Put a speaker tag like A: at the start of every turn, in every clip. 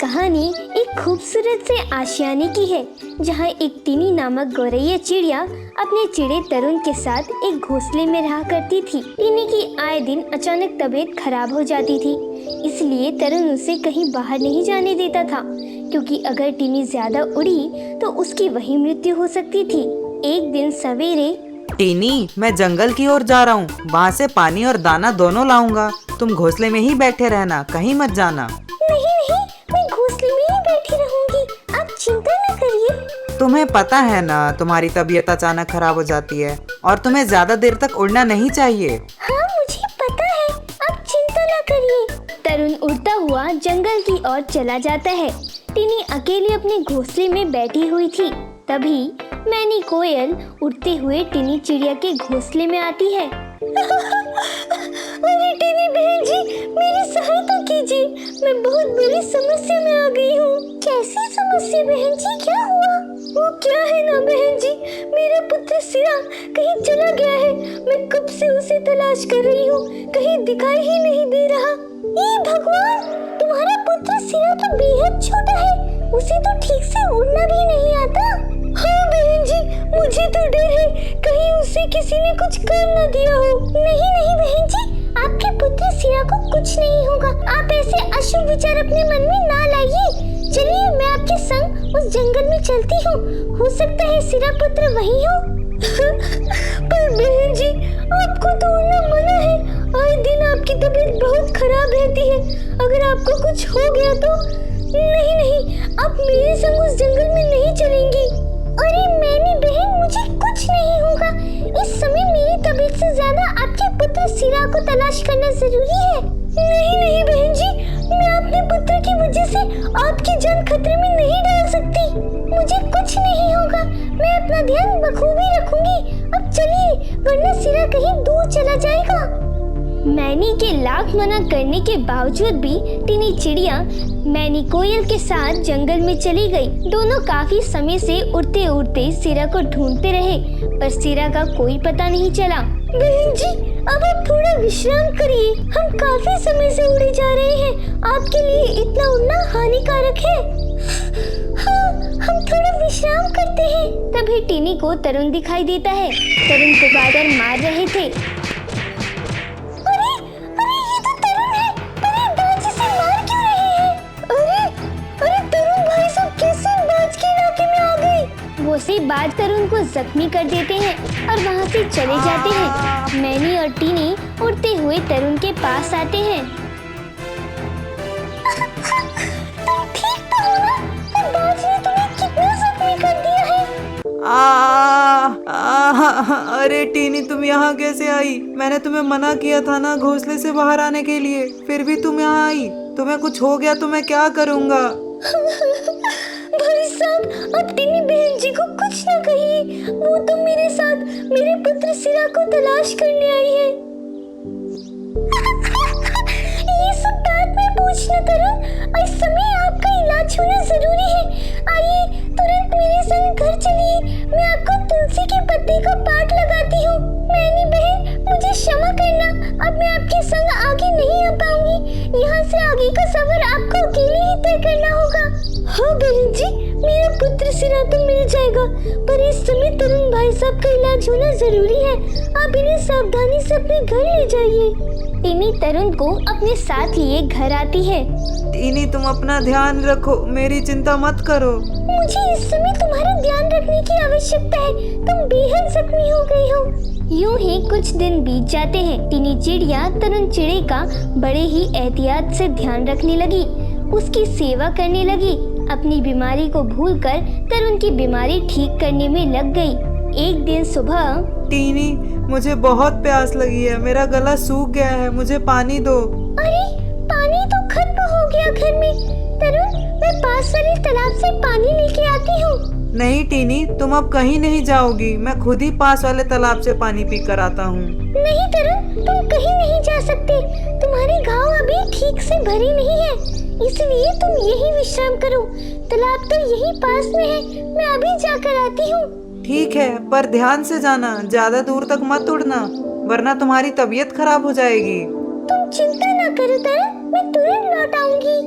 A: कहानी एक खूबसूरत से आशियाने की है, जहाँ एक टिनी नामक गौरैया चिड़िया अपने चिड़े तरुण के साथ एक घोंसले में रहा करती थी। टिनी की आए दिन अचानक तबीयत खराब हो जाती थी, इसलिए तरुण उसे कहीं बाहर नहीं जाने देता था, क्योंकि अगर टिनी ज्यादा उड़ी तो उसकी वहीं मृत्यु हो सकती थी। एक दिन सवेरे,
B: टीनी, मैं जंगल की ओर जा रहा हूँ, वहाँ से पानी और दाना दोनों लाऊंगा। तुम घोंसले में ही बैठे रहना, कहीं मत जाना।
A: नहीं नहीं, मैं घोंसले में ही बैठी रहूंगी, आप चिंता न करिए।
B: तुम्हें पता है ना, तुम्हारी तबीयत अचानक खराब हो जाती है और तुम्हें ज्यादा देर तक उड़ना नहीं चाहिए।
A: हाँ मुझे पता है, आप चिंता न करिए। तरुण उड़ता हुआ जंगल की ओर चला जाता है। टिनी अकेली अपने घोंसले में बैठी हुई थी। तभी मैनी कोयल उड़ते हुए टिनी चिड़िया के घोंसले में आती है। अरे टिनी बहन जी, मेरी सहायता कीजिए, मैं बहुत बड़ी समस्या में आ गई हूँ। कैसी समस्या बहन जी, क्या हुआ? वो क्या है ना बहन जी, मेरा पुत्र सिरा कहीं चला गया है। मैं कब से उसे तलाश कर रही हूँ, कहीं दिखाई ही नहीं दे रहा। ये भगवान, तुम्हारा पुत्र सिरा तो बेहद छोटा है, उसे तो ठीक से उड़ना भी नहीं आता। हाँ बहन जी, मुझे तो डर है कहीं उसे किसी ने कुछ कर न दिया हो। नहीं नहीं बहन जी, आपके पुत्र सिरा को कुछ नहीं होगा। आप ऐसे अशुभ विचार अपने मन में ना लाइए। चलिए मैं आपके संग उस जंगल में चलती हूँ, हो सकता है सिरा पुत्र वही हो। पर बहन जी, आपको तो उड़ना मना है, आए दिन आपकी तबीयत बहुत खराब रहती है। अगर आपको कुछ हो गया तो? नहीं नहीं, आप मेरे संग उस जंगल में नहीं चलेंगी। अरे मैनी बहन, मुझे कुछ नहीं होगा। इस समय मेरी तबीयत से ज्यादा आपके पुत्र सिरा को तलाश करना जरूरी है। नहीं नहीं बहन जी, मैं अपने पुत्र की वजह से आपकी जान खतरे में नहीं डाल सकती। मुझे कुछ नहीं होगा, मैं अपना ध्यान बखूबी रखूंगी। अब चलिए, वरना सिरा कहीं दूर चला जाएगा। मैनी के लाख मना करने के बावजूद भी टिनी चिड़िया मैनी कोयल के साथ जंगल में चली गई। दोनों काफी समय से उड़ते उड़ते सिरा को ढूंढते रहे, पर सिरा का कोई पता नहीं चला। बहन जी, अब आप थोड़ा विश्राम करिए, हम काफी समय से उड़े जा रहे हैं, आपके लिए इतना उड़ना हानिकारक है। हाँ, हम थोड़ा विश्राम करते हैं। तभी टिनी को तरुण दिखाई देता है। तरुण को बादल मार रहे थे। वो से बाज तरुण को जख्मी कर देते हैं और वहाँ से चले जाते हैं। मैनी और टिनी उड़ते हुए तरुण के पास आते हैं। तुम ठीक तो हो ना? वो बाज ने तुम्हें कितना जख्मी कर दिया है?
B: अरे टीनी, तुम यहाँ कैसे आई? मैंने तुम्हें मना किया था ना घोंसले से बाहर आने के लिए, फिर भी तुम यहाँ आई। तुम्हें कुछ हो गया तो मैं क्या करूँगा?
A: भाई साहब, आप टिनी बहन जी को कुछ ना कहिए, वो तो मेरे साथ मेरे पुत्र सिरा को तलाश करने आई है। ये सब बात में पूछना तरुण, इस समय आपका इलाज होना जरूरी है। आइए तुरंत मेरे संग घर चलिए, मैं आपको तुलसी के पत्ते का पाक लगाती हूँ। मैनी बहन, मुझे क्षमा करना, अब मैं आपके संग आगे नहीं आ पाऊंगी। यहाँ से आगे का सफर आपको अकेले ही तय करना होगा। हाँ बहन जी, मेरा पुत्र सिरा तो मिल जाएगा, पर इस समय तरुण भाई साहब का इलाज होना जरूरी है। आप इन्हें सावधानी से अपने घर ले जाइए। टिनी तरुण को अपने साथ लिए घर आती है।
B: टीनी, तुम अपना ध्यान रखो, मेरी चिंता मत करो।
A: मुझे इस समय तुम्हारा ध्यान रखने की आवश्यकता है, तुम बेहद जख्मी हो गई हो। यूं ही कुछ दिन बीत जाते हैं। टिनी चिड़िया तरुण चिड़े का बड़े ही एहतियात से ध्यान रखने लगी, उसकी सेवा करने लगी। अपनी बीमारी को भूलकर तरुण की बीमारी ठीक करने में लग गई। एक दिन सुबह,
B: टीनी, मुझे बहुत प्यास लगी है, मेरा गला सूख गया है, मुझे पानी दो।
A: अरे पानी तो खत्म हो गया घर में। तरुण, मैं पास वाले तालाब से पानी लेके आती हूँ।
B: नहीं टीनी, तुम अब कहीं नहीं जाओगी, मैं खुद ही पास वाले तालाब से पानी पी कर आता हूँ।
A: नहीं तरुण, तुम कहीं नहीं जा सकते, तुम्हारे घाव अभी ठीक से भरे नहीं है, इसलिए तुम यही विश्राम करो। तालाब तो यही पास में है, मैं अभी जाकर आती हूँ।
B: ठीक है, पर ध्यान से जाना, ज्यादा दूर तक मत उड़ना, वरना तुम्हारी तबीयत खराब हो जाएगी।
A: तुम चिंता न करो तरुण, मैं तुरंत लौट आऊंगी।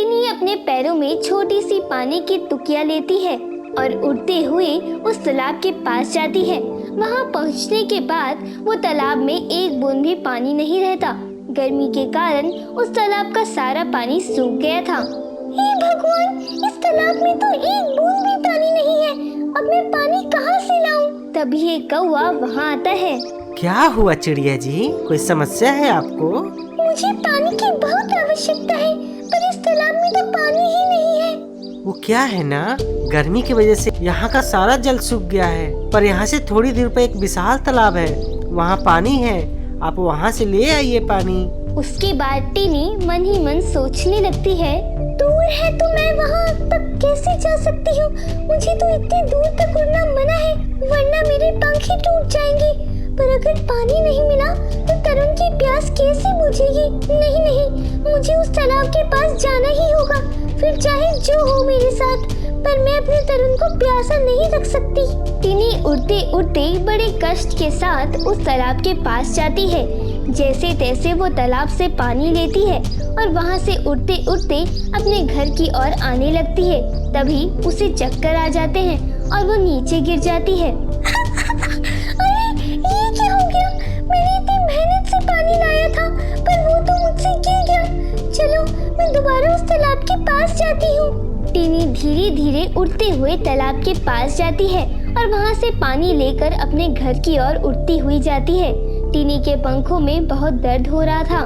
A: टिनी अपने पैरों में छोटी सी पानी की तुकिया लेती है और उड़ते हुए उस तालाब के पास जाती है। वहां पहुंचने के बाद वो तालाब में एक बूंद भी पानी नहीं रहता। गर्मी के कारण उस तालाब का सारा पानी सूख गया था। हे भगवान, इस तालाब में तो एक बूंद भी पानी नहीं है। अब मैं पानी कहाँ से लाऊं? तभी एक कौवा वहाँ आता है।
C: क्या हुआ चिड़िया जी, कोई समस्या है आपको?
A: मुझे पानी की बहुत आवश्यकता है, पर इस तालाब में तो पानी ही नहीं है।
C: वो क्या है ना, गर्मी की वजह से यहाँ का सारा जल सूख गया है, पर यहाँ से थोड़ी दूर पर एक विशाल तालाब है, वहाँ पानी है, आप वहाँ से ले आइए पानी।
A: उसके बाद टिनी मन ही मन सोचने लगती है, दूर है तो मैं वहाँ तक कैसे जा सकती हूँ? मुझे तो इतनी दूर तक उड़ना मना है, वरना मेरे पंख ही टूट जाएंगे। पर अगर पानी नहीं मिला तो तरुण की प्यास कैसे बुझेगी? नहीं नहीं, मुझे उस तालाब के पास जाना ही होगा, फिर चाहे जो हो मेरे साथ, पर मैं अपने तरुण को प्यासा नहीं रख सकती। टिनी उड़ते उड़ते बड़े कष्ट के साथ उस तालाब के पास जाती है। जैसे तैसे वो तालाब से पानी लेती है और वहाँ से उड़ते उड़ते अपने घर की ओर आने लगती है। तभी उसे चक्कर आ जाते हैं और वो नीचे गिर जाती है। अरे ये क्या हो गया? मैंने इतनी मेहनत से पानी लाया था, पर वो तो मुझसे गिर गया। चलो मैं दोबारा उस तालाब के पास जाती हूँ। टिनी धीरे धीरे उड़ते हुए तालाब के पास जाती है और वहाँ से पानी लेकर अपने घर की ओर उड़ती हुई जाती है। टिनी के पंखों में बहुत दर्द हो रहा था,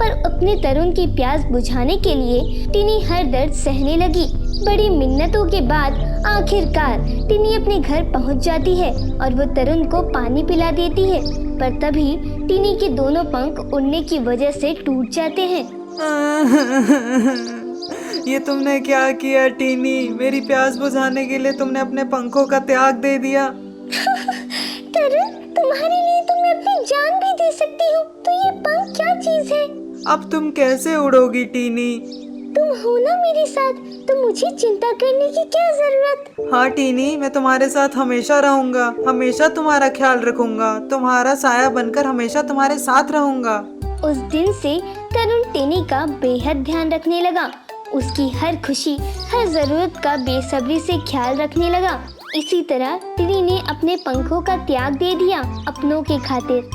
A: पर अपने तरुण की प्यास बुझाने के लिए टिनी हर दर्द सहने लगी। बड़ी मिन्नतों के बाद आखिरकार टिनी अपने घर पहुंच जाती है और वो तरुण को पानी पिला देती है, पर तभी टिनी के दोनों पंख उड़ने की वजह से टूट जाते हैं।
B: ये तुमने क्या किया टीनी? मेरी प्यास बुझाने के लिए तुमने अपने पंखों का त्याग दे दिया।
A: तरुण, तुम्हारे लिए तो मैं अपनी जान भी दे सकती हूँ, तो ये पंख क्या चीज है?
B: अब तुम कैसे उड़ोगी टीनी?
A: तुम हो ना मेरे साथ, तो मुझे चिंता करने की क्या जरूरत?
B: हाँ टीनी, मैं तुम्हारे साथ हमेशा रहूंगा, हमेशा तुम्हारा ख्याल रखूंगा, तुम्हारा साया बनकर हमेशा तुम्हारे साथ रहूंगा।
A: उस दिन से तरुण टिनी का बेहद ध्यान रखने लगा। उसकी हर खुशी, हर जरूरत का बेसब्री से ख्याल रखने लगा। इसी तरह टिनी ने अपने पंखों का त्याग दे दिया अपनों के खातिर।